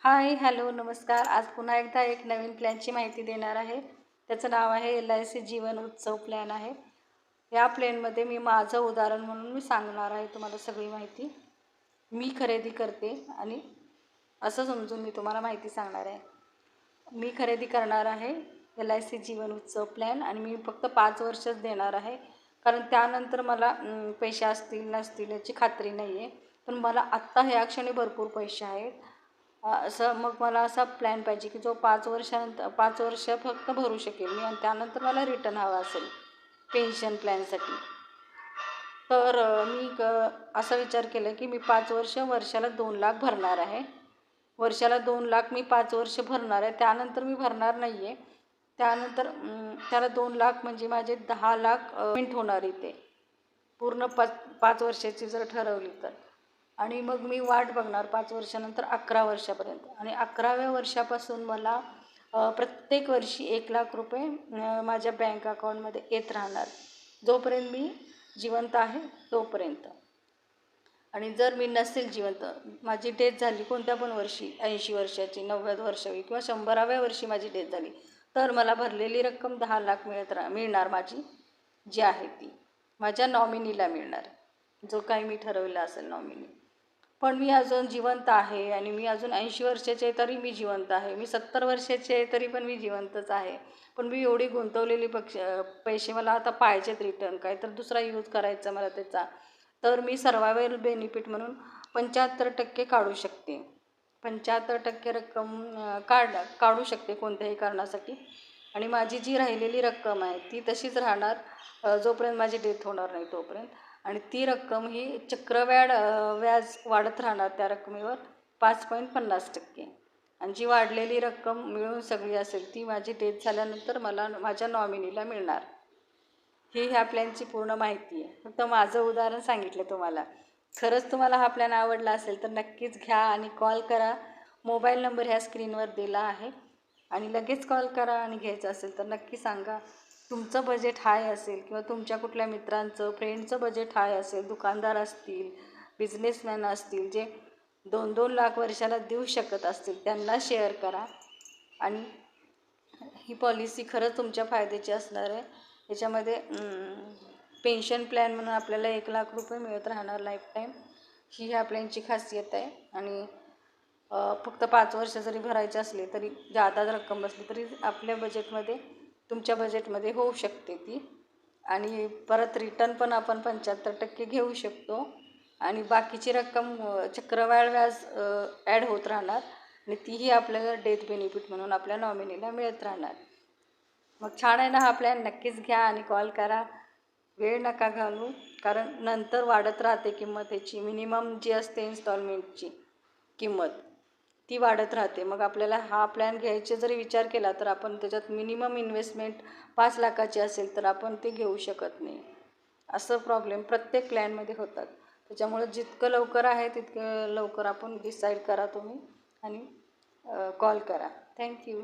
हाय, hello, नमस्कार. आज पुन्हा एकदा एक नवीन प्लॅनची माहिती देणार आहे. त्याचं नाव आहे LIC जीवन उत्सव प्लॅन आहे. या प्लॅनमध्ये मी माझं उदाहरण म्हणून मी सांगणार आहे तुम्हाला सगळी माहिती. मी खरेदी करते आणि असं समजून मी तुम्हाला माहिती सांगणार आहे. मी खरेदी करणार आहे LIC जीवन उत्सव प्लॅन आणि मी फक्त 5 वर्षच देणार आहे. कारण त्यानंतर मला पैसे असतील नसतील याची खात्री नाही आहे. पण मला आत्ता ह्या क्षणी भरपूर पैसे आहेत. असं मग मला असा प्लॅन पाहिजे की जो 5 वर्ष फक्त भरू शकेल मी आणि त्यानंतर मला रिटर्न हवा असेल पेन्शन प्लॅनसाठी. तर मी असा विचार केला की मी 5 वर्ष वर्षाला 2 लाख भरणार आहे. वर्षाला 2 लाख मी 5 वर्ष भरणार आहे. त्यानंतर मी भरणार नाही आहे. त्यानंतर त्याला 2 लाख म्हणजे माझे 10 लाख पेमेंट होणार इथे पूर्ण 5 वर्षाची जर ठरवली तर. आणि मग मी वाट बघणार 5 वर्षानंतर 11 वर्षापर्यंत आणि 11व्या वर्षापासून मला प्रत्येक वर्षी 1 लाख रुपये माझ्या बँक अकाउंटमध्ये येत राहणार जोपर्यंत मी जिवंत आहे तोपर्यंत. आणि जर मी नसेल जिवंत, माझी डेथ झाली कोणत्या पण वर्षी 80 वर्षाची, 90 वर्षाची किंवा 100व्या वर्षी माझी डेथ झाली तर मला भरलेली रक्कम 10 लाख मिळणार माझी जी आहे ती माझ्या नॉमिनीला मिळणार, जो काही मी ठरवलं असेल नॉमिनी. पण मी अजून जिवंत आहे आणि मी अजून 80 वर्षाचे तरी मी जिवंत आहे. मी 70 वर्षाचे तरी पण मी जिवंतच आहे. पण मी एवढी गुंतवलेली पैसे मला आता पाहिजेत रिटर्न, काय तर दुसरा यूज करायचा मला त्याचा. तर मी सर्व्हायवल बेनिफिट म्हणून 75% काढू शकते. 75% रक्कम काढू शकते कोणत्याही कारणासाठी. आणि माझी जी राहिलेली रक्कम आहे ती तशीच राहणार जोपर्यंत माझी डेथ होणार नाही तोपर्यंत. आणि ती रक्कम ही चक्रवाढ व्याज वाढत राहणार त्या रकमेवर 5.50%. आणि जी वाढलेली रक्कम मिळून सगळी असेल ती माझी डेथ झाल्यानंतर मला माझ्या नॉमिनीला मिळणार. ही ह्या प्लॅनची पूर्ण माहिती आहे. फक्त माझं उदाहरण सांगितलं तुम्हाला. खरंच तुम्हाला हा प्लॅन आवडला असेल तर नक्कीच घ्या आणि कॉल करा. मोबाईल नंबर ह्या स्क्रीनवर दिला आहे आणि लगेच कॉल करा. आणि घ्यायचं असेल तर नक्की सांगा. तुमचं बजेट हाय असेल किंवा तुमच्या कुठल्या मित्रांचं फ्रेंडचं बजेट हाय असेल, दुकानदार असतील, बिझनेसमॅन असतील जे 2-2 लाख वर्षाला देऊ शकत असतील त्यांना शेअर करा. आणि ही पॉलिसी खरंच तुमच्या फायद्याची असणार आहे. याच्यामध्ये पेन्शन प्लॅन म्हणून आपल्याला 1 लाख रुपये मिळत राहणार लाईफटाईम. ही ह्या प्लॅनची खासियत आहे. आणि फक्त 5 वर्ष जरी भरायचे असले तरी जादा रक्कम बसली तरी आपल्या बजेटमध्ये तुमच्या बजेटमध्ये होऊ शकते ती. आणि परत रिटर्न पण आपण 75% घेऊ शकतो. आणि बाकीची रक्कम चक्रवाढ व्याज ॲड होत राहणार आणि तीही आपल्याला डेथ बेनिफिट म्हणून आपल्या नॉमिनीला मिळत राहणार. मग छान आहे ना हा प्लॅन. नक्कीच घ्या आणि कॉल करा. वेळ नका घालवू, कारण नंतर वाढत राहते किंमत याची. मिनिमम जी असते इन्स्टॉलमेंटची किंमत ती वाढत राहते. मग आपल्याला हा प्लॅन घ्यायचे जरी विचार केला तर आपण त्याच्यात मिनिमम इन्व्हेस्टमेंट 5 लाखाची असेल तर आपण ते घेऊ शकत नाही. असं प्रॉब्लेम प्रत्येक प्लॅनमध्ये होतात. त्याच्यामुळे जितकं लवकर आहे तितकं लवकर आपण डिसाईड करा तुम्ही आणि कॉल करा. थँक्यू.